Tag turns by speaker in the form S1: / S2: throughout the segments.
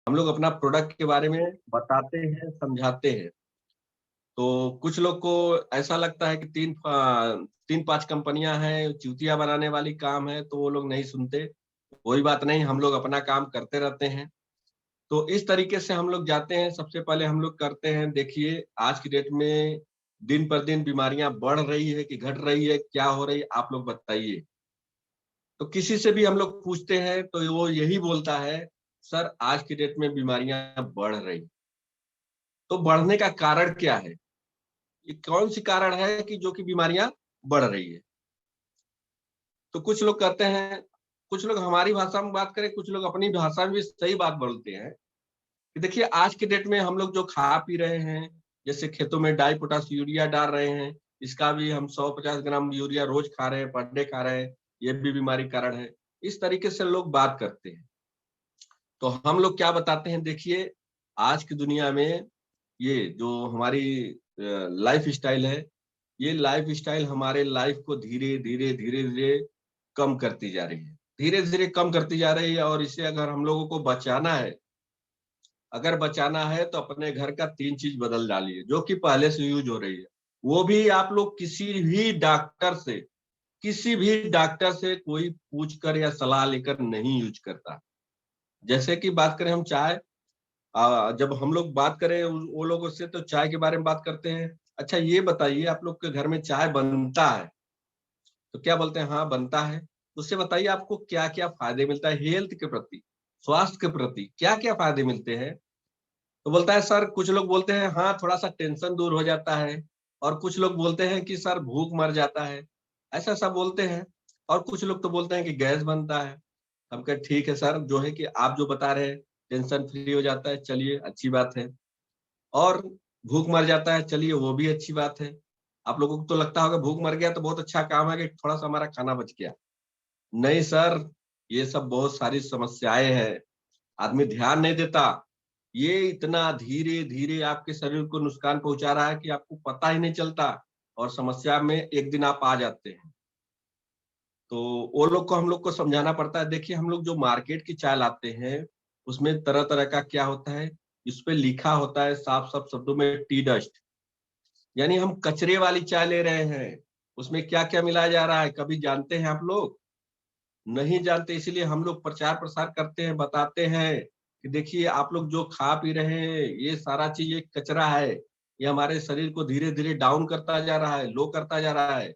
S1: हम लोग अपना प्रोडक्ट के बारे में बताते हैं, समझाते हैं। तो कुछ लोग को ऐसा लगता है कि 3-5 कंपनियां हैं, चूतिया बनाने वाली काम है, तो वो लोग नहीं सुनते। कोई बात नहीं, हम लोग अपना काम करते रहते हैं। तो इस तरीके से हम लोग जाते हैं। सबसे पहले हम लोग करते हैं, देखिए आज की डेट में दिन पर दिन बीमारियां बढ़ रही है कि घट रही है, क्या हो रही है, आप लोग बताइए। तो किसी से भी हम लोग पूछते हैं तो वो यही बोलता है, सर आज की डेट में बीमारियां बढ़ रही। तो बढ़ने का कारण क्या है? ये कौन सी कारण है कि जो कि बीमारियां बढ़ रही है? तो कुछ लोग कहते हैं, कुछ लोग हमारी भाषा में बात करें, कुछ लोग अपनी भाषा में भी सही बात बोलते हैं कि देखिए आज के डेट में हम लोग जो खा पी रहे हैं, जैसे खेतों में डाई पोटास यूरिया डाल रहे हैं, इसका भी हम 150 ग्राम यूरिया रोज खा रहे हैं, पर डे खा रहे हैं, ये भी बीमारी कारण है। इस तरीके से लोग बात करते हैं। तो हम लोग क्या बताते हैं, देखिए आज की दुनिया में ये जो हमारी लाइफ स्टाइल है, ये लाइफ स्टाइल हमारे लाइफ को धीरे धीरे धीरे धीरे कम करती जा रही है, धीरे धीरे कम करती जा रही है। और इसे अगर हम लोगों को बचाना है, अगर बचाना है तो अपने घर का 3 चीज बदल डालिए जो कि पहले से यूज हो रही है। वो भी आप लोग किसी भी डॉक्टर से कोई पूछकर या सलाह लेकर नहीं यूज करता। जैसे कि बात करें हम चाय, जब हम लोग बात करें वो लोगों से तो चाय के बारे में बात करते हैं। अच्छा ये बताइए, आप लोग के घर में चाय बनता है तो क्या बोलते हैं, हाँ बनता है। उससे बताइए आपको क्या क्या फायदे मिलता है हेल्थ के प्रति, स्वास्थ्य के प्रति क्या क्या फायदे मिलते हैं? तो बोलता है सर, कुछ लोग बोलते हैं हाँ थोड़ा सा टेंशन दूर हो जाता है, और कुछ लोग बोलते हैं कि सर भूख मर जाता है, ऐसा सब बोलते हैं। और कुछ लोग तो बोलते हैं कि गैस बनता है। हम कहे ठीक है सर, जो है कि आप जो बता रहे हैं टेंशन फ्री हो जाता है, चलिए अच्छी बात है। और भूख मर जाता है, चलिए वो भी अच्छी बात है। आप लोगों को तो लगता होगा भूख मर गया तो बहुत अच्छा काम है कि थोड़ा सा हमारा खाना बच गया। नहीं सर, ये सब बहुत सारी समस्याएं हैं, आदमी ध्यान नहीं देता। ये इतना धीरे धीरे आपके शरीर को नुकसान पहुंचा रहा है कि आपको पता ही नहीं चलता, और समस्या में एक दिन आप आ जाते हैं। तो वो लोग को हम लोग को समझाना पड़ता है। देखिए हम लोग जो मार्केट की चाय लाते हैं, उसमें तरह तरह का क्या होता है, इस पे लिखा होता है साफ साफ शब्दों में टी डस्ट, यानी हम कचरे वाली चाय ले रहे हैं। उसमें क्या क्या मिलाया जा रहा है कभी जानते हैं आप लोग? नहीं जानते। इसीलिए हम लोग प्रचार प्रसार करते हैं, बताते हैं कि देखिए आप लोग जो खा पी रहे हैं ये सारा चीज एक कचरा है, ये हमारे शरीर को धीरे धीरे डाउन करता जा रहा है, लो करता जा रहा है।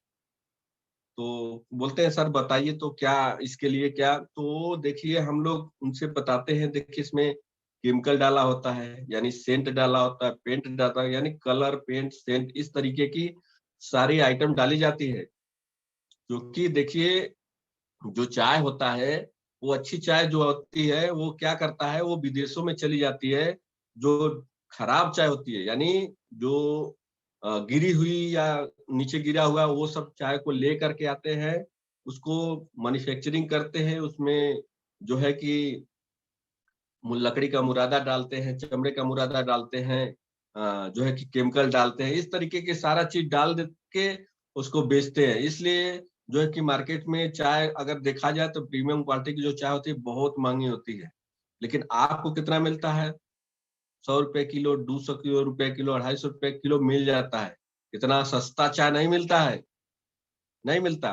S1: तो बोलते हैं सर बताइए तो क्या इसके लिए क्या, तो देखिए हम लोग उनसे बताते हैं, देखिए इसमें केमिकल डाला होता है, यानी सेंट डाला होता है, पेंट डाला है, यानी कलर पेंट सेंट इस तरीके की सारी आइटम डाली जाती है। क्योंकि देखिए जो चाय होता है, वो अच्छी चाय जो होती है वो क्या करता है, वो विदेशों में चली जाती है। जो खराब चाय होती है, यानी जो गिरी हुई या नीचे गिरा हुआ, वो सब चाय को ले करके आते हैं, उसको मैन्युफैक्चरिंग करते हैं। उसमें जो है कि लकड़ी का मुरादा डालते हैं, चमड़े का मुरादा डालते हैं, जो है कि केमिकल डालते हैं, इस तरीके के सारा चीज डाल दे के उसको बेचते हैं। इसलिए जो है कि मार्केट में चाय अगर देखा जाए तो प्रीमियम क्वालिटी की जो चाय होती है बहुत महंगी होती है। लेकिन आपको कितना मिलता है, 100 रुपए किलो, 200 रुपए किलो, 250 रुपए किलो मिल जाता है। इतना सस्ता चाय नहीं मिलता है, नहीं मिलता।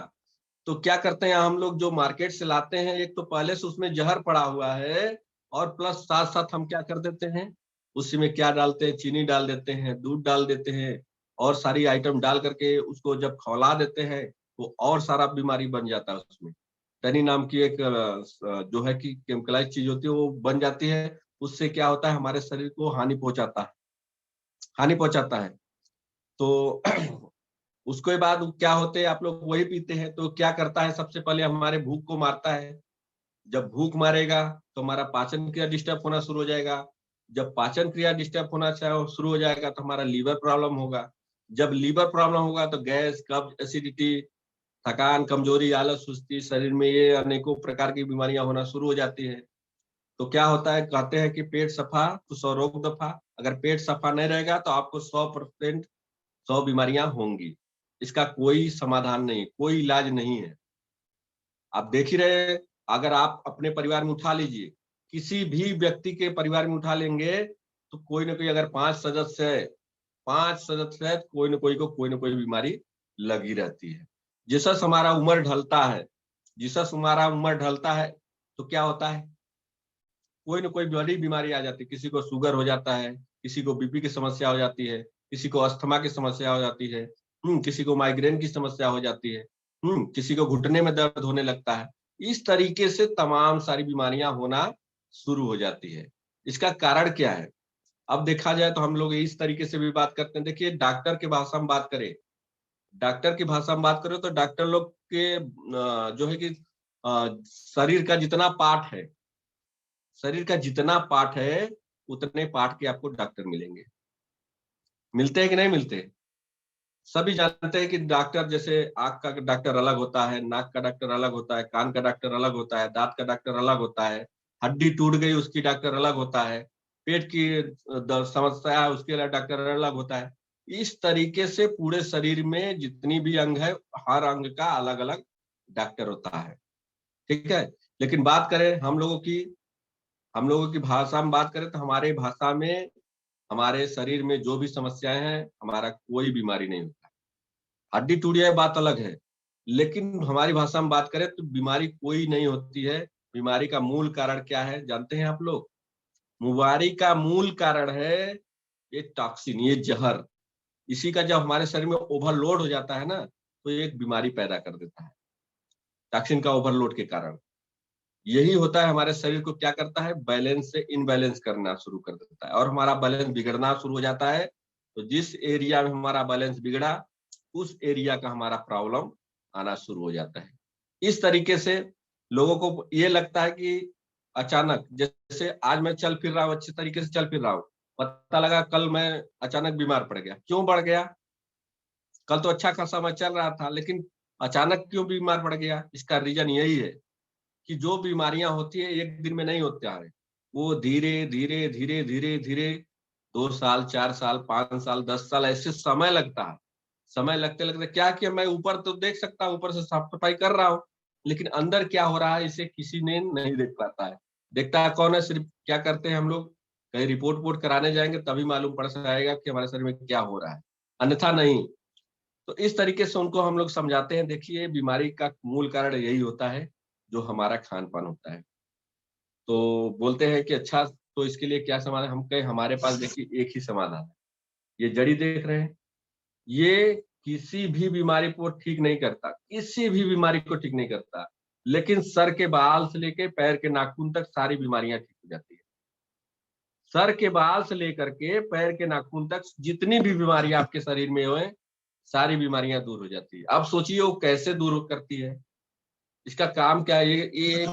S1: तो क्या करते हैं हम लोग जो मार्केट से लाते हैं, एक तो पहले से उसमें जहर पड़ा हुआ है, और प्लस साथ साथ हम क्या कर देते हैं, उसी में क्या डालते हैं, चीनी डाल देते हैं, दूध डाल देते हैं, और सारी आइटम डाल करके उसको जब खौला देते हैं तो और सारा बीमारी बन जाता है उसमें। टनी नाम की एक जो है कि केमिकलाइज चीज होती है वो बन जाती है। उससे क्या होता है, हमारे शरीर को हानि पहुंचाता है। तो उसके बाद क्या होते हैं, आप लोग वही पीते हैं तो क्या करता है, सबसे पहले हमारे भूख को मारता है। जब भूख मारेगा तो हमारा पाचन क्रिया डिस्टर्ब होना शुरू हो जाएगा। जब पाचन क्रिया डिस्टर्ब होना शुरू हो जाएगा तो हमारा लीवर प्रॉब्लम होगा। जब लीवर प्रॉब्लम होगा तो गैस, कब्ज, एसिडिटी, थकान, कमजोरी, आलस, सुस्ती, शरीर में ये अनेकों प्रकार की बीमारियां होना शुरू हो जाती है। तो क्या होता है, कहते हैं कि पेट सफा तो 100 रोग दफा। अगर पेट सफा नहीं रहेगा तो आपको 100% 100 बीमारियां होंगी। इसका कोई समाधान नहीं, कोई इलाज नहीं है। आप देख ही रहे हैं, अगर आप अपने परिवार में उठा लीजिए, किसी भी व्यक्ति के परिवार में उठा लेंगे तो कोई ना कोई, अगर 5 सदस्य है तो कोई ना कोई बीमारी लगी रहती है। जैसा हमारा उम्र ढलता है, तो क्या होता है, कोई ना कोई बड़ी बीमारी आ जाती है। किसी को शुगर हो जाता है, किसी को बीपी की समस्या हो जाती है, किसी को अस्थमा की समस्या हो जाती है, किसी को माइग्रेन की समस्या हो जाती है, किसी को घुटने में दर्द होने लगता है। इस तरीके से तमाम सारी बीमारियां होना शुरू हो जाती है। इसका कारण क्या है? अब देखा जाए तो हम लोग इस तरीके से भी बात करते हैं। देखिए, डॉक्टर की भाषा में बात करें, तो डॉक्टर लोग के जो है कि शरीर का जितना पार्ट है उतने पार्ट के आपको डॉक्टर मिलेंगे। मिलते हैं कि नहीं मिलते? सभी जानते हैं कि डॉक्टर, जैसे आंख का डॉक्टर अलग होता है, नाक का डॉक्टर अलग होता है, कान का डॉक्टर अलग होता है, दांत का डॉक्टर अलग होता है, हड्डी टूट गई उसकी डॉक्टर अलग होता है, पेट की समस्या है उसके लिए डॉक्टर अलग होता है। इस तरीके से पूरे शरीर में जितनी भी अंग है, हर अंग का अलग अलग डॉक्टर होता है। ठीक है। लेकिन बात करें हम लोगों की भाषा में बात करें तो हमारे भाषा में, हमारे शरीर में जो भी समस्याएं हैं, हमारा कोई बीमारी नहीं होता। हड्डी टूट जाए बात अलग है, लेकिन हमारी भाषा में बात करें तो बीमारी कोई नहीं होती है। बीमारी का मूल कारण क्या है जानते हैं आप लोग? बीमारी का मूल कारण है ये टॉक्सिन, ये जहर। इसी का जब हमारे शरीर में ओवरलोड हो जाता है ना, तो ये एक बीमारी पैदा कर देता है। टॉक्सिन का ओवरलोड के कारण यही होता है, हमारे शरीर को क्या करता है, बैलेंस से इनबैलेंस करना शुरू कर देता है और हमारा बैलेंस बिगड़ना शुरू हो जाता है। तो जिस एरिया में हमारा बैलेंस बिगड़ा, उस एरिया का हमारा प्रॉब्लम आना शुरू हो जाता है। इस तरीके से लोगों को ये लगता है कि अचानक, जैसे आज मैं चल फिर रहा हूँ, अच्छे तरीके से चल फिर रहा हूँ, पता लगा कल मैं अचानक बीमार पड़ गया। क्यों पड़ गया? कल तो अच्छा खासा मैं चल रहा था, लेकिन अचानक क्यों बीमार पड़ गया? इसका रीजन यही है कि जो बीमारियां होती है एक दिन में नहीं होते आ रहे, वो धीरे धीरे धीरे धीरे धीरे 2 साल, 4 साल, 5 साल, 10 साल ऐसे समय लगता है। समय लगते लगते क्या किया, मैं ऊपर तो देख सकता हूँ, ऊपर से साफ सफाई कर रहा हूँ, लेकिन अंदर क्या हो रहा है इसे किसी ने नहीं देख पाता है। देखता है कौन है? सिर्फ क्या करते हैं हम लोग, कहीं रिपोर्ट वोट कराने जाएंगे तभी मालूम पड़ जाएगा कि हमारे शरीर में क्या हो रहा है, अन्यथा नहीं। तो इस तरीके से उनको हम लोग समझाते हैं, देखिए बीमारी का मूल कारण यही होता है, जो हमारा खान पान होता है। तो बोलते हैं कि अच्छा, तो इसके लिए क्या समाधान? हम कहे हमारे पास देखिए एक ही समाधान है। ये जड़ी देख रहे हैं, ये किसी भी बीमारी को ठीक नहीं करता, किसी भी बीमारी को ठीक नहीं करता, लेकिन सर के बाल से लेके पैर के नाखून तक सारी बीमारियां ठीक हो जाती है। सर के बाल से लेकर के पैर के नाखून तक जितनी भी बीमारियां आपके शरीर में हो, सारी बीमारियां दूर हो जाती है। अब सोचिए वो कैसे दूर करती है, इसका काम क्या है? ये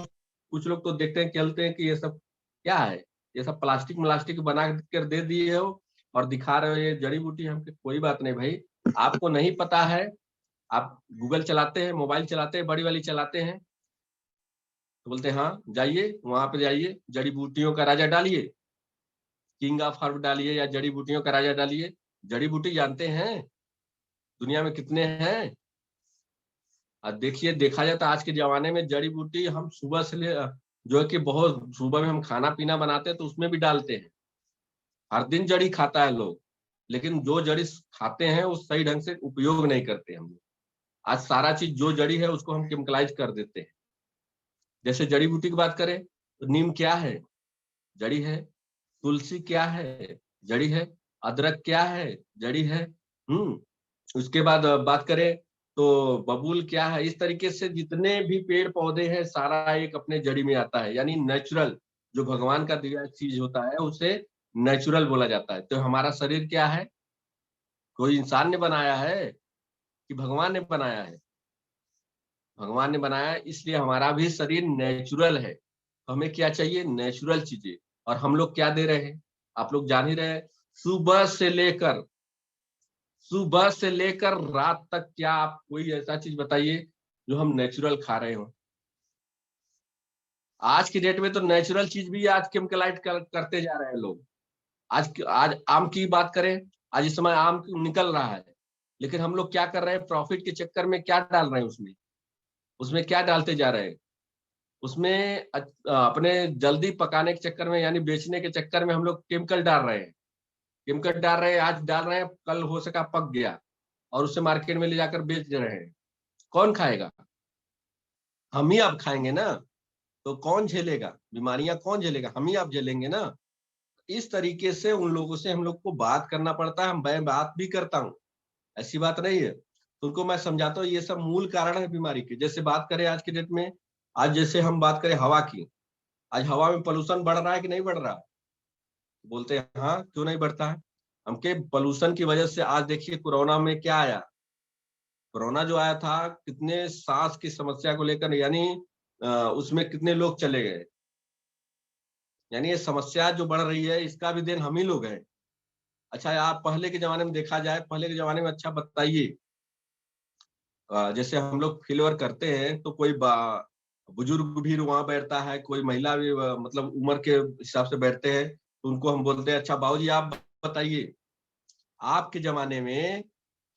S1: कुछ लोग तो देखते हैं, चलते हैं कि ये सब क्या है, ये सब प्लास्टिक मलास्टिक बना कर दे दिए हो और दिखा रहे हो ये जड़ी बूटी। हम कोई बात नहीं भाई, आपको नहीं पता है, आप गूगल चलाते हैं, मोबाइल चलाते हैं, बड़ी वाली चलाते हैं, तो बोलते हैं हाँ जाइए वहां पे, जाइए जड़ी बूटियों का राजा डालिए, किंग ऑफ हर्ब डालिए या जड़ी बूटियों का राजा डालिए। जड़ी बूटी जानते हैं दुनिया में कितने हैं? और देखिए, देखा जाए तो आज के जमाने में जड़ी बूटी हम सुबह से ले, जो है कि बहुत सुबह में हम खाना पीना बनाते हैं तो उसमें भी डालते हैं। हर दिन जड़ी खाता है लोग, लेकिन जो जड़ी खाते हैं वो सही ढंग से उपयोग नहीं करते हम लोग। आज सारा चीज जो जड़ी है उसको हम केमिकलाइज कर देते हैं। जैसे जड़ी बूटी की बात करें तो नीम क्या है? जड़ी है। तुलसी क्या है? जड़ी है। अदरक क्या है? जड़ी है। उसके बाद बात करें तो बबूल क्या है? इस तरीके से जितने भी पेड़ पौधे हैं सारा एक अपने जड़ी में आता है, यानी नेचुरल, जो भगवान का दिया चीज होता है उसे नेचुरल बोला जाता है। तो हमारा शरीर क्या है? कोई इंसान ने बनाया है कि भगवान ने बनाया है? भगवान ने बनाया है, इसलिए हमारा भी शरीर नेचुरल है। तो हमें क्या चाहिए? नेचुरल चीजें। और हम लोग क्या दे रहे हैं? आप लोग जान ही रहे हैं, सुबह से लेकर रात तक क्या आप कोई ऐसा चीज बताइए जो हम नेचुरल खा रहे हो? आज की डेट में तो नेचुरल चीज भी आज केमिकलाइज करते जा रहे हैं लोग। आज आम की बात करें, आज इस समय आम निकल रहा है, लेकिन हम लोग क्या कर रहे हैं? प्रॉफिट के चक्कर में क्या डाल रहे हैं उसमें? उसमें क्या डालते जा रहे हैं? उसमें अपने जल्दी पकाने के चक्कर में यानी बेचने के चक्कर में हम लोग केमिकल डाल रहे हैं, केमिकल डाल रहे हैं, आज डाल रहे हैं, कल हो सका पक गया और उसे मार्केट में ले जाकर बेच रहे हैं। कौन खाएगा? हम ही आप खाएंगे ना। तो कौन झेलेगा बीमारियां? कौन झेलेगा? हम ही आप झेलेंगे ना। इस तरीके से उन लोगों से हम लोग को बात करना पड़ता है। मैं बात भी करता हूँ, ऐसी बात नहीं है। तो उनको मैं समझाता हूँ ये सब मूल कारण है बीमारी के। जैसे बात करें आज के डेट में, आज जैसे हम बात करें हवा की, आज हवा में पोल्यूशन बढ़ रहा है कि नहीं बढ़ रहा? बोलते हैं हाँ, क्यों नहीं बढ़ता है? हमके पोल्यूशन की वजह से आज देखिए कोरोना में क्या आया। कोरोना जो आया था, कितने सांस की समस्या को लेकर, यानी उसमें कितने लोग चले गए। यानी ये समस्या जो बढ़ रही है इसका भी देन हम ही लोग हैं। अच्छा, आप पहले के जमाने में देखा जाए, पहले के जमाने में अच्छा बताइए, जैसे हम लोग फील्ड करते हैं तो कोई बुजुर्ग भी वहां बैठता है, कोई महिला भी मतलब उम्र के हिसाब से बैठते हैं, तो उनको हम बोलते हैं अच्छा बाबूजी आप बताइए, आपके जमाने में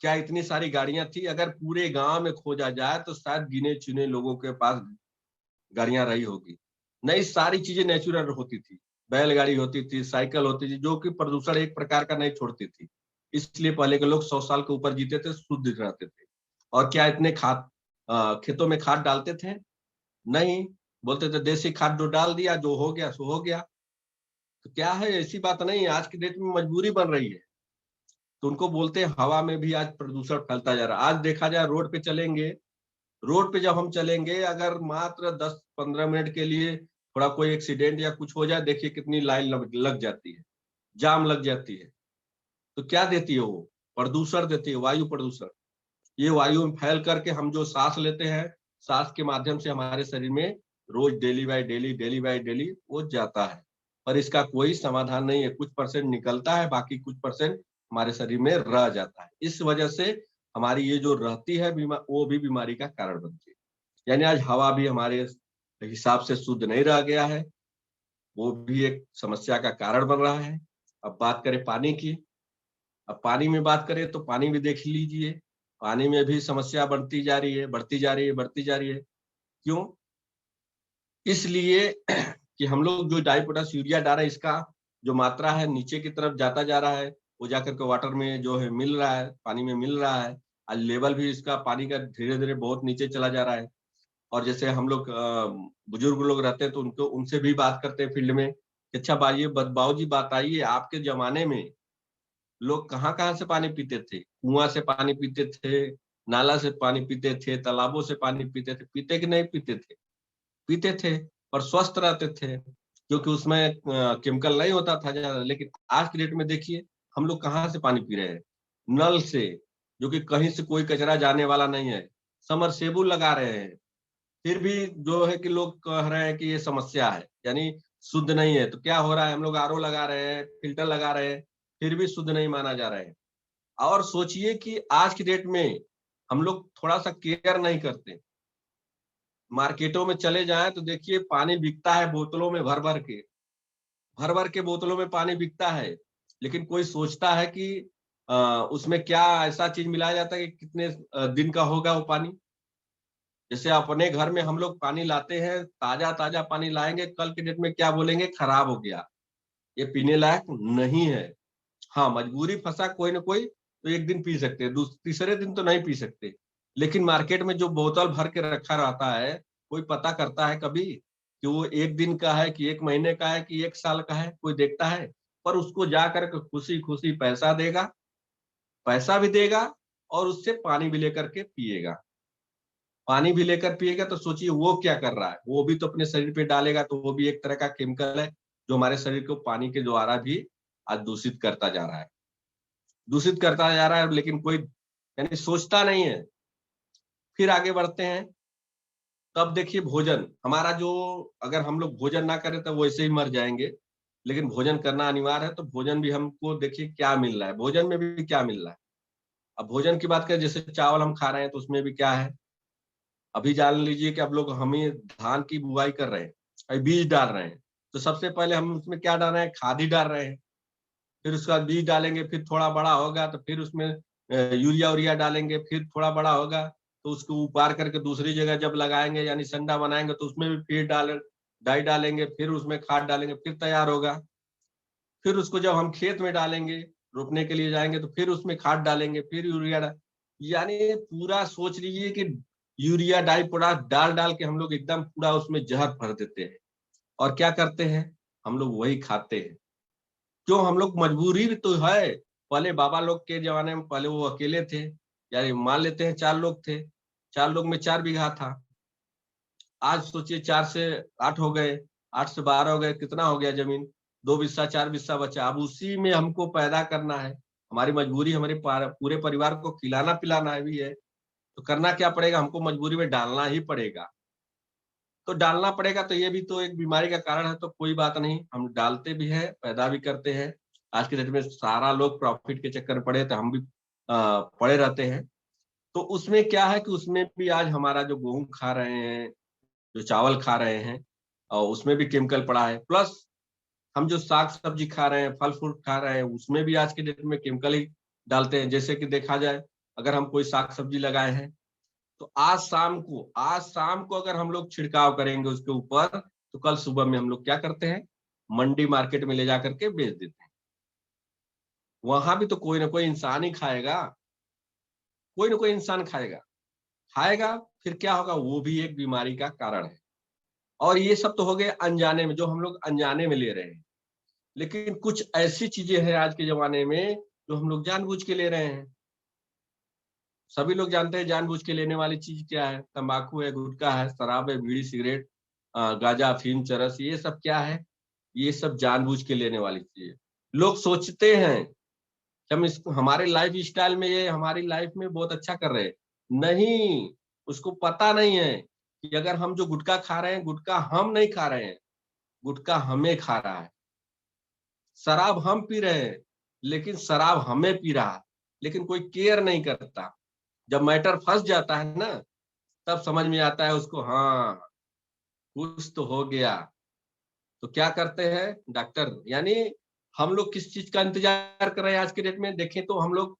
S1: क्या इतनी सारी गाड़ियां थी? अगर पूरे गांव में खोजा जाए तो शायद गिने चुने लोगों के पास गाड़ियां रही होगी। नहीं, सारी चीजें नेचुरल होती थी। बैलगाड़ी होती थी, साइकिल होती थी, जो कि प्रदूषण एक प्रकार का नहीं छोड़ती थी। इसलिए पहले के लोग 100 साल के ऊपर जीते थे, शुद्ध रहते थे। और क्या इतने खाद खेतों में खाद डालते थे? नहीं, बोलते थे देसी खाद जो डाल दिया, जो हो गया सो हो गया। तो क्या है, ऐसी बात नहीं है, आज की डेट में मजबूरी बन रही है। तो उनको बोलते हैं हवा में भी आज प्रदूषण फैलता जा रहा है। आज देखा जाए रोड पे चलेंगे, रोड पे जब हम चलेंगे, अगर मात्र 10-15 मिनट के लिए थोड़ा कोई एक्सीडेंट या कुछ हो जाए, देखिए कितनी लाइन लग जाती है, जाम लग जाती है। तो क्या देती है वो? प्रदूषण देती है, वायु प्रदूषण। ये वायु में फैल करके हम जो सांस लेते हैं, सांस के माध्यम से हमारे शरीर में रोज डेली बाय डेली वो जाता है। पर इसका कोई समाधान नहीं है। कुछ परसेंट निकलता है, बाकी कुछ परसेंट हमारे शरीर में रह जाता है। इस वजह से हमारी ये जो रहती है वो भी बीमारी का कारण बनती है। यानी आज हवा भी हमारे हिसाब से शुद्ध नहीं रह गया है, वो भी एक समस्या का कारण बन रहा है। अब बात करें पानी की, अब पानी में बात करें तो पानी भी देख लीजिए, पानी में भी समस्या बढ़ती जा रही है, बढ़ती जा रही है, बढ़ती जा रही है। क्यों? इसलिए कि हम लोग जो डाई पोटाश यूरिया डाल रहे हैं, इसका जो मात्रा है नीचे की तरफ जाता जा रहा है, वो जाकर के वाटर में जो है मिल रहा है, पानी में मिल रहा है। और लेवल भी इसका पानी का धीरे धीरे बहुत नीचे चला जा रहा है। और जैसे हम लोग बुजुर्ग लोग रहते हैं तो उनको उनसे भी बात करते हैं फील्ड में कि अच्छा बाबू जी बताइए, आपके जमाने में लोग कहाँ कहाँ से पानी पीते थे? कुआं से पानी पीते थे, नाला से पानी पीते थे, तालाबों से पानी पीते थे, पीते कि नहीं पीते थे? पीते थे, पर स्वस्थ रहते थे, क्योंकि उसमें केमिकल नहीं होता था ज्यादा। लेकिन आज की डेट में देखिए हम लोग कहाँ से पानी पी रहे हैं? नल से, जो कि कहीं से कोई कचरा जाने वाला नहीं है। समरसेबुल लगा रहे हैं, फिर भी जो है कि लोग कह रहे हैं कि ये समस्या है, यानी शुद्ध नहीं है। तो क्या हो रहा है, हम लोग आरओ लगा रहे हैं, फिल्टर लगा रहे हैं, फिर भी शुद्ध नहीं माना जा रहा है। और सोचिए कि आज की डेट में हम लोग थोड़ा सा केयर नहीं करते। मार्केटों में चले जाएं तो देखिए पानी बिकता है बोतलों में भर भर के, भर भर के बोतलों में पानी बिकता है। लेकिन कोई सोचता है कि उसमें क्या ऐसा चीज मिलाया जाता है कि कितने दिन का होगा वो पानी? जैसे अपने घर में हम लोग पानी लाते हैं, ताजा ताजा पानी लाएंगे, कल के डेट में क्या बोलेंगे? खराब हो गया, ये पीने लायक नहीं है। हाँ, मजबूरी फंसा कोई ना कोई तो एक दिन पी सकते हैं, तीसरे दिन तो नहीं पी सकते। लेकिन मार्केट में जो बोतल भर के रखा रहता है, कोई पता करता है कभी कि वो एक दिन का है कि एक महीने का है कि एक साल का है? कोई देखता है? पर उसको जाकर के खुशी खुशी पैसा देगा, पैसा भी देगा और उससे पानी भी लेकर के पिएगा। पानी भी लेकर पिएगा तो सोचिए वो क्या कर रहा है, वो भी तो अपने शरीर पे डालेगा, तो वो भी एक तरह का केमिकल है जो हमारे शरीर को पानी के द्वारा भी आज दूषित करता जा रहा है, दूषित करता जा रहा है। लेकिन कोई यानी सोचता नहीं है। फिर आगे बढ़ते हैं, तब देखिए भोजन हमारा जो, अगर हम लोग भोजन ना करें तो वैसे ही मर जाएंगे। लेकिन भोजन करना अनिवार्य है, तो भोजन भी हमको देखिए क्या मिल रहा है, भोजन में भी क्या मिल रहा है। अब भोजन की बात करें, जैसे चावल हम खा रहे हैं तो उसमें भी क्या है? अभी जान लीजिए कि अब लोग हमें धान की बुआई कर रहे हैं, अभी बीज डाल रहे हैं, तो सबसे पहले हम उसमें क्या डाल रहे हैं? खाद ही डाल रहे हैं। फिर उसके बाद बीज डालेंगे, फिर थोड़ा बड़ा होगा तो फिर उसमें यूरिया उरिया डालेंगे, फिर थोड़ा बड़ा होगा, तो उसको उपार करके दूसरी जगह जब लगाएंगे यानी संडा बनाएंगे तो उसमें भी फिर डाई डालेंगे, फिर उसमें खाद डालेंगे, फिर तैयार होगा। फिर उसको जब हम खेत में डालेंगे, रोपने के लिए जाएंगे तो फिर उसमें खाद डालेंगे, फिर यूरिया यानी पूरा सोच लीजिए कि यूरिया डाई पोटाश डाल डाल के हम लोग एकदम पूरा उसमें जहर भर देते हैं। और क्या करते हैं, हम लोग वही खाते हैं। क्यों, हम लोग मजबूरी भी तो है। पहले बाबा लोग के जमाने में पहले वो अकेले थे, यानी मान लेते हैं 4 लोग थे, 4 लोग में 4 बीघा था। आज सोचिए 4 से 8 हो गए, 8 से 12 हो गए, कितना हो गया जमीन, 2 बिस्सा 4 बिस्सा बचा। अब उसी में हमको पैदा करना है, हमारी मजबूरी हमारे पूरे परिवार को खिलाना पिलाना है भी है, तो करना क्या पड़ेगा, हमको मजबूरी में डालना ही पड़ेगा। तो डालना पड़ेगा, तो ये भी तो एक बीमारी का कारण है, तो कोई बात नहीं, हम डालते भी है, पैदा भी करते हैं। आज के डेट में सारा लोग प्रॉफिट के चक्कर में पड़े, तो हम भी पड़े रहते हैं। तो उसमें क्या है कि उसमें भी आज हमारा जो गेहूं खा रहे हैं, जो चावल खा रहे हैं, और उसमें भी केमिकल पड़ा है। प्लस हम जो साग सब्जी खा रहे हैं, फल फ्रूट खा रहे हैं, उसमें भी आज के डेट में केमिकल ही डालते हैं। जैसे कि देखा जाए, अगर हम कोई साग सब्जी लगाए हैं, तो आज शाम को अगर हम लोग छिड़काव करेंगे उसके ऊपर, तो कल सुबह में हम लोग क्या करते हैं, मंडी मार्केट में ले जाकर के बेच देते हैं। वहां भी तो कोई ना कोई इंसान ही खाएगा, कोई ना कोई इंसान खाएगा। खाएगा, फिर क्या होगा, वो भी एक बीमारी का कारण है। और ये सब तो हो गए अनजाने में, जो हम लोग अनजाने में ले रहे हैं। लेकिन कुछ ऐसी चीजें हैं आज के जमाने में जो हम लोग जानबूझ के ले रहे हैं। सभी लोग जानते हैं जानबूझ के लेने वाली चीज क्या है, तंबाकू है, गुटखा है, शराब है, बीड़ी सिगरेट, गांजा अफीम चरस, ये सब क्या है, ये सब जानबूझ के लेने वाली चीज है। लोग सोचते हैं कि हम इसको हमारे लाइफ स्टाइल में, ये हमारी लाइफ में बहुत अच्छा कर रहे हैं। नहीं, उसको पता नहीं है कि अगर हम जो गुटखा खा रहे हैं, गुटखा हम नहीं खा रहे हैं, गुटखा हमें खा रहा है। शराब हम पी रहे हैं, लेकिन शराब हमें पी रहा है। लेकिन कोई केयर नहीं करता। जब मैटर फंस जाता है ना, तब समझ में आता है उसको, हाँ कुछ तो हो गया। तो क्या करते हैं डॉक्टर, यानी हम लोग किस चीज का इंतजार कर रहे हैं आज के डेट में, देखें तो हम लोग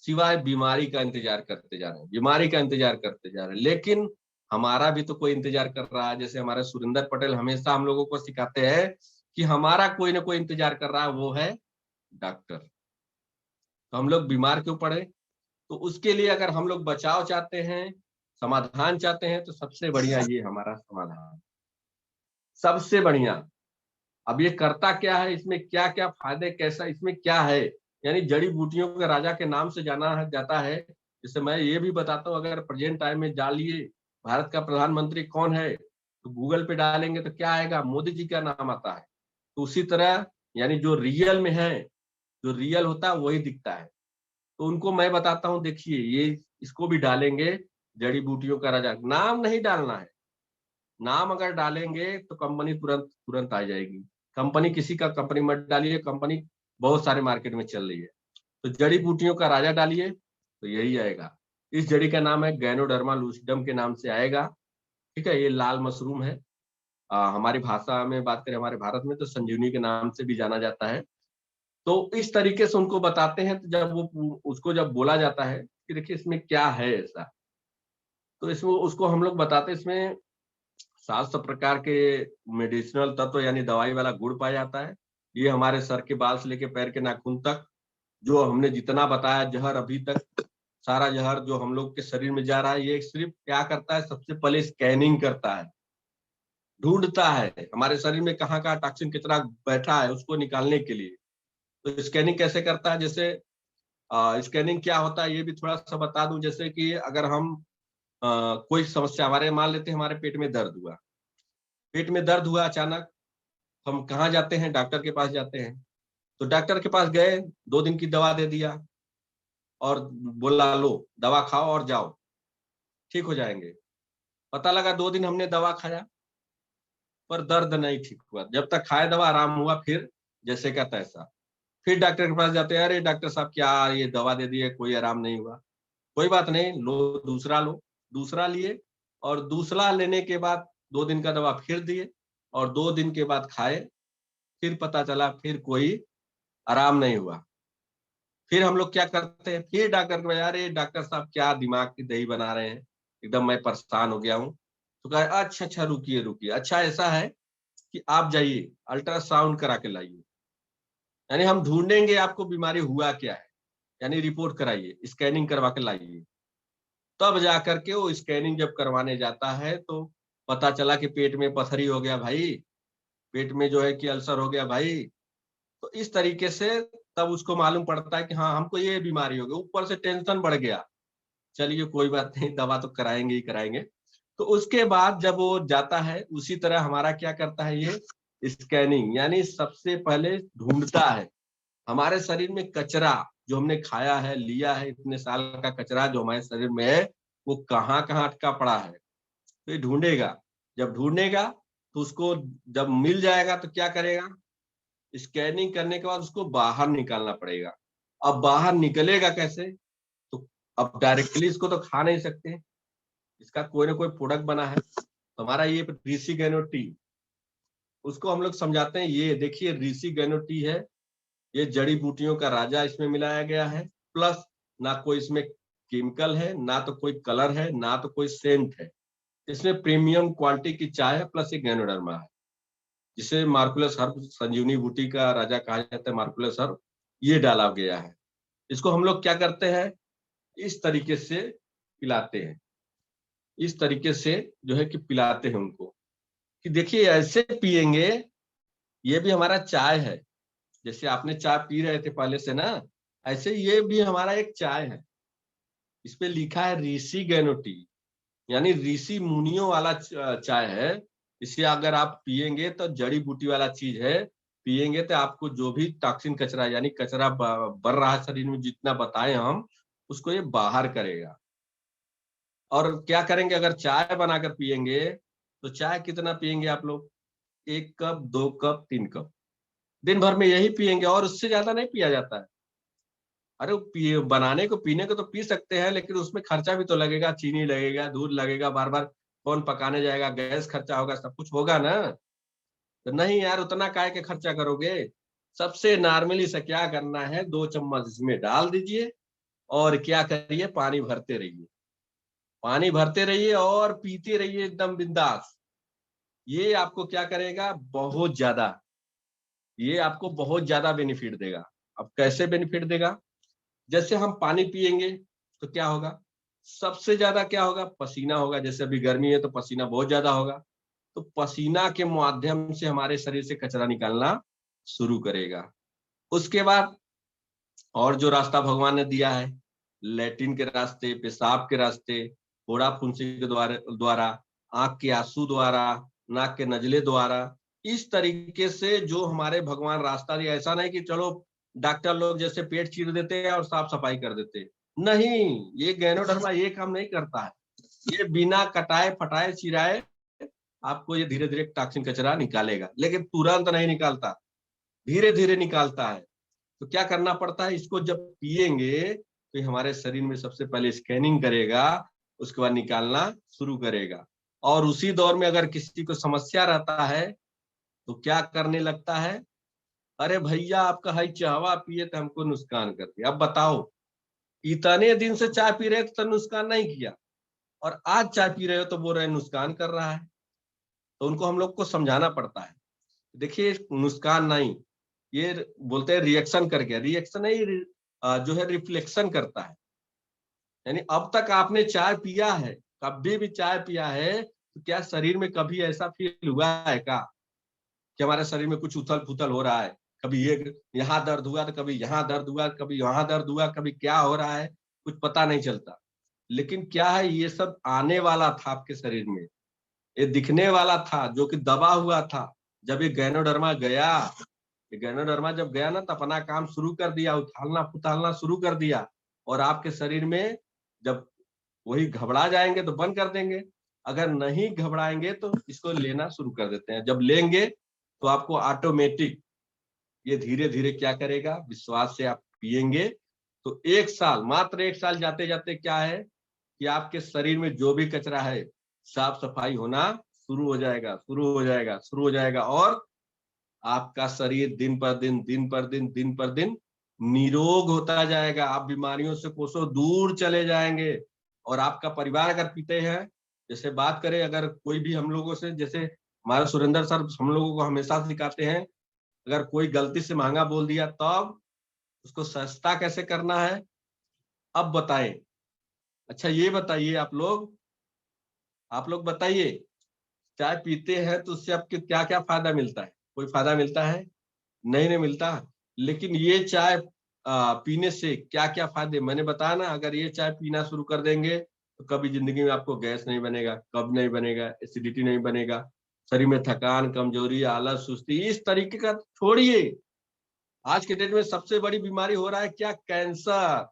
S1: सिवाय बीमारी का इंतजार करते जा रहे हैं, बीमारी का इंतजार करते जा रहे हैं। लेकिन हमारा भी तो कोई इंतजार कर रहा है। जैसे हमारे सुरेंद्र पटेल हमेशा हम लोगों को सिखाते हैं कि हमारा कोई ना कोई इंतजार कर रहा है, वो है डॉक्टर। तो हम लोग बीमार क्यों पड़े, तो उसके लिए अगर हम लोग बचाव चाहते हैं, समाधान चाहते हैं, तो सबसे बढ़िया ये हमारा समाधान, सबसे बढ़िया। अब ये करता क्या है, इसमें क्या क्या फायदे, कैसा इसमें क्या है, यानी जड़ी बूटियों के राजा के नाम से जाना जाता है। जैसे मैं ये भी बताता हूँ, अगर प्रेजेंट टाइम में डालिए भारत का प्रधानमंत्री कौन है, तो गूगल पे डालेंगे तो क्या आएगा, मोदी जी का नाम आता है। तो उसी तरह यानी जो रियल में है, जो रियल होता है वही दिखता है। तो उनको मैं बताता हूँ, देखिए ये इसको भी डालेंगे, जड़ी बूटियों का राजा, नाम नहीं डालना है। नाम अगर डालेंगे तो कंपनी तुरंत तुरंत आ जाएगी। कंपनी किसी का कंपनी मत डालिए, कंपनी बहुत सारे मार्केट में चल रही है। तो जड़ी बूटियों का राजा डालिए तो यही आएगा। इस जड़ी का नाम है गैनोडर्मा लूसिडम के नाम से आएगा। ठीक है, ये लाल मशरूम है। हमारी भाषा में बात करें, हमारे भारत में तो संजीवनी के नाम से भी जाना जाता है। तो इस तरीके से उनको बताते हैं, तो जब वो उसको जब बोला जाता है कि देखिए इसमें क्या है ऐसा, तो इसमें उसको हम लोग बताते हैं, इसमें 700 प्रकार के मेडिसिनल तत्व यानी दवाई वाला गुण पाया जाता है। ये हमारे सर के बाल से लेके पैर के नाखून तक, जो हमने जितना बताया जहर अभी तक, सारा जहर जो हम लोग के शरीर में जा रहा है, ये सिर्फ क्या करता है, सबसे पहले स्कैनिंग करता है, ढूंढता है हमारे शरीर में कहाँ कहाँ टॉक्सिन कितना बैठा है उसको निकालने के लिए। तो स्कैनिंग कैसे करता है, जैसे स्कैनिंग क्या होता है ये भी थोड़ा सा बता दूं। जैसे कि अगर हम कोई समस्या, हमारे मान लेते हैं हमारे पेट में दर्द हुआ, पेट में दर्द हुआ अचानक, हम कहाँ जाते हैं, डॉक्टर के पास जाते हैं। तो डॉक्टर के पास गए, 2 दिन की दवा दे दिया और बोला लो दवा खाओ और जाओ, ठीक हो जाएंगे। पता लगा 2 दिन हमने दवा खाया पर दर्द नहीं ठीक हुआ। जब तक खाए दवा आराम हुआ, फिर जैसे का तैसा, फिर डॉक्टर के पास जाते हैं, अरे डॉक्टर साहब क्या ये दवा दे दी है, कोई आराम नहीं हुआ। कोई बात नहीं, लो, दूसरा लिए, और दूसरा लेने के बाद 2 दिन का दवा फिर दिए, और 2 दिन के बाद खाए, फिर पता चला फिर कोई आराम नहीं हुआ। फिर हम लोग क्या करते हैं, फिर डॉक्टर के पास, अरे डॉक्टर साहब क्या दिमाग की दही बना रहे हैं, एकदम मैं परेशान हो गया हूँ। तो कहा अच्छा अच्छा रुकिए रुकिए, अच्छा ऐसा है कि आप जाइए अल्ट्रासाउंड करा के लाइए, यानी हम ढूंढेंगे आपको बीमारी हुआ क्या है, यानी रिपोर्ट कराइए, स्कैनिंग करवा के लाइए। तब जाकर के वो स्कैनिंग जब करवाने जाता है तो पता चला कि पेट में पथरी हो गया भाई, पेट में जो है कि अल्सर हो गया भाई। तो इस तरीके से तब उसको मालूम पड़ता है कि हाँ हमको ये बीमारी हो गई, ऊपर से टेंशन बढ़ गया। चलिए कोई बात नहीं, दवा तो कराएंगे ही कराएंगे। तो उसके बाद जब वो जाता है, उसी तरह हमारा क्या करता है ये स्कैनिंग, यानी सबसे पहले ढूंढता है हमारे शरीर में कचरा जो हमने खाया है लिया है, इतने साल का कचरा जो हमारे शरीर में है वो कहाँ कहाँ अटका पड़ा है, तो ये ढूंढेगा। जब ढूंढेगा तो उसको जब मिल जाएगा तो क्या करेगा, स्कैनिंग करने के बाद उसको बाहर निकालना पड़ेगा। अब बाहर निकलेगा कैसे, तो अब डायरेक्टली इसको तो खा नहीं सकते, इसका कोई ना कोई प्रोडक्ट बना है। तो हमारा ये ऋषि गैनो टी, उसको हम लोग समझाते हैं, ये देखिए ऋषि गैनो टी है, ये जड़ी बूटियों का राजा इसमें मिलाया गया है। प्लस ना कोई इसमें केमिकल है, ना तो कोई कलर है, ना तो कोई सेंट है। इसमें प्रीमियम क्वालिटी की चाय है, प्लस एक गैनोडर्मा है जिसे मार्कुलस हर्ब, संजीवनी बूटी का राजा कहा जाता है मार्कुलस हर्ब, ये डाला गया है। इसको हम लोग क्या करते हैं, इस तरीके से पिलाते हैं, इस तरीके से जो है कि पिलाते हैं उनको, कि देखिए ऐसे पिएंगे, ये भी हमारा चाय है, जैसे आपने चाय पी रहे थे पहले से ना, ऐसे ये भी हमारा एक चाय है। इस पे लिखा है ऋषि गैनो टी, यानी ऋषि मुनियों वाला चाय है। इसे अगर आप पिएंगे तो जड़ी बूटी वाला चीज है, पिएंगे तो आपको जो भी टॉक्सिन कचरा यानी कचरा बढ़ रहा है शरीर में जितना बताए हम, उसको ये बाहर करेगा। और क्या करेंगे, अगर चाय बनाकर पिएंगे तो चाय कितना पिएंगे आप लोग, 1 कप 2 कप 3 कप दिन भर में यही पिएंगे, और उससे ज्यादा नहीं पिया जाता है। अरे बनाने को पीने को तो पी सकते हैं, लेकिन उसमें खर्चा भी तो लगेगा, चीनी लगेगा, दूध लगेगा, बार बार कौन पकाने जाएगा, गैस खर्चा होगा, सब कुछ होगा ना। तो नहीं यार, उतना काय के खर्चा करोगे। सबसे नॉर्मली से क्या करना है, 2 चम्मच इसमें डाल दीजिए और क्या करिए, पानी भरते रहिए, पानी भरते रहिए और पीते रहिए एकदम बिंदास। ये आपको क्या करेगा, बहुत ज्यादा, ये आपको बहुत ज्यादा बेनिफिट देगा। अब कैसे बेनिफिट देगा, जैसे हम पानी पिएंगे तो क्या होगा, सबसे ज्यादा क्या होगा, पसीना होगा। जैसे अभी गर्मी है तो पसीना बहुत ज्यादा होगा, तो पसीना के माध्यम से हमारे शरीर से कचरा निकालना शुरू करेगा। उसके बाद और जो रास्ता भगवान ने दिया है, लैट्रिन के रास्ते, पेशाब के रास्ते, फोड़ा फुंसी के द्वारा, आंख के आंसू द्वारा, नाक के नजले द्वारा, इस तरीके से जो हमारे भगवान रास्ता दिया। ऐसा नहीं कि चलो डॉक्टर लोग जैसे पेट चीर देते हैं और साफ सफाई कर देते हैं, नहीं, ये गैनोडर्मा ये काम नहीं करता है। ये बिना कटाए फटाए चिराए आपको ये धीरे धीरे टॉक्सिन कचरा निकालेगा, लेकिन तुरंत नहीं निकालता, धीरे धीरे निकालता है। तो क्या करना पड़ता है, इसको जब पिएंगे तो हमारे शरीर में सबसे पहले स्कैनिंग करेगा, उसके बाद निकालना शुरू करेगा। और उसी दौर में अगर किसी को समस्या रहता है तो क्या करने लगता है, अरे भैया आपका हाई चाहवा पिए तो हमको नुकसान कर दिया। अब बताओ, इतने दिन से चाय पी रहे तो नुकसान नहीं किया, और आज चाय पी रहे हो तो बोल रहे नुकसान कर रहा है। तो उनको हम लोग को समझाना पड़ता है, देखिए नुकसान नहीं, ये बोलते हैं रिएक्शन कर गया, रिएक्शन नहीं, जो है रिफ्लेक्शन करता है। यानी अब तक आपने चाय पिया है, कभी भी चाय पिया है, तो क्या शरीर में कभी ऐसा फील हुआ है का कि हमारे शरीर में कुछ उथल पुथल हो रहा है, कभी ये यहाँ दर्द हुआ तो कभी यहाँ दर्द हुआ, कभी वहां दर्द हुआ, कभी क्या हो रहा है, कुछ पता नहीं चलता। लेकिन क्या है, ये सब आने वाला था आपके शरीर में, ये दिखने वाला था जो कि दबा हुआ था। जब ये गैनोडर्मा गया, ये गैनोडर्मा जब गया ना तो अपना काम शुरू कर दिया, उछालना फुथालना शुरू कर दिया, और आपके शरीर में जब वही घबरा जाएंगे तो बंद कर देंगे, अगर नहीं घबराएंगे तो इसको लेना शुरू कर देते हैं। जब लेंगे तो आपको ऑटोमेटिक ये धीरे धीरे क्या करेगा, विश्वास से आप पिएंगे तो 1 साल, मात्र 1 साल जाते जाते क्या है कि आपके शरीर में जो भी कचरा है साफ सफाई होना शुरू हो जाएगा, शुरू हो जाएगा, शुरू हो जाएगा। और आपका शरीर दिन पर दिन, दिन पर दिन, दिन पर दिन निरोग होता जाएगा, आप बीमारियों से कोसों दूर चले जाएंगे। और आपका परिवार अगर पीते हैं, जैसे बात करें अगर कोई भी हम लोगों से, जैसे हमारे सुरेंद्र सर हम लोगों को हमेशा सिखाते हैं, अगर कोई गलती से महंगा बोल दिया तब उसको सस्ता कैसे करना है, अब बताएं। अच्छा ये बताइए आप लोग बताइए, चाय पीते हैं तो उससे आपके क्या क्या फायदा मिलता है? कोई फायदा मिलता है? नहीं मिलता। लेकिन ये चाय पीने से क्या क्या फायदे मैंने बताया ना, अगर ये चाय पीना शुरू कर देंगे तो कभी जिंदगी में आपको गैस नहीं बनेगा, कब्ज नहीं बनेगा, एसिडिटी नहीं बनेगा, शरीर में थकान, कमजोरी, आलस, सुस्ती, इस तरीके का छोड़िए। आज के डेट में सबसे बड़ी बीमारी हो रहा है क्या? कैंसर।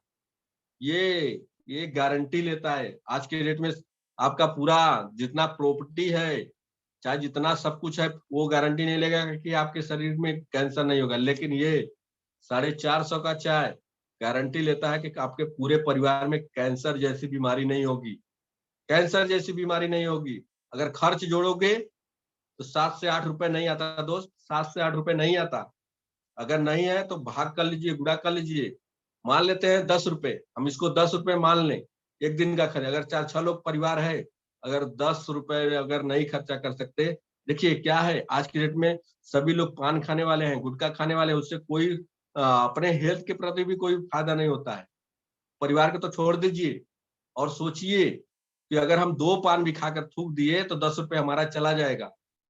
S1: ये गारंटी लेता है आज के डेट में। आपका पूरा जितना प्रॉपर्टी है, चाहे जितना सब कुछ है, वो गारंटी नहीं लेगा कि आपके शरीर में कैंसर नहीं होगा। लेकिन ये 450 का चाय गारंटी लेता है कि आपके पूरे परिवार में कैंसर जैसी बीमारी नहीं होगी। कैंसर जैसी बीमारी नहीं होगी। अगर खर्च जोड़ोगे तो 7 से 8 रुपए नहीं आता दोस्त, 7 से 8 रुपए नहीं आता। अगर नहीं है तो भाग कर लीजिए, गुड़ा कर लीजिए। मान लेते हैं 10 रुपए, हम इसको 10 रुपए मान लें, एक दिन का खर्च। अगर 4-6 लोग परिवार है, अगर 10 रुपए अगर नहीं खर्चा कर सकते, देखिए क्या है आज की डेट में, सभी लोग पान खाने वाले हैं, गुटखा खाने वाले हैं, उससे कोई अपने हेल्थ के प्रति भी कोई फायदा नहीं होता है। परिवार को तो छोड़ दीजिए और सोचिए कि अगर हम 2 पान भी खाकर थूक दिए तो 10 रुपए हमारा चला जाएगा।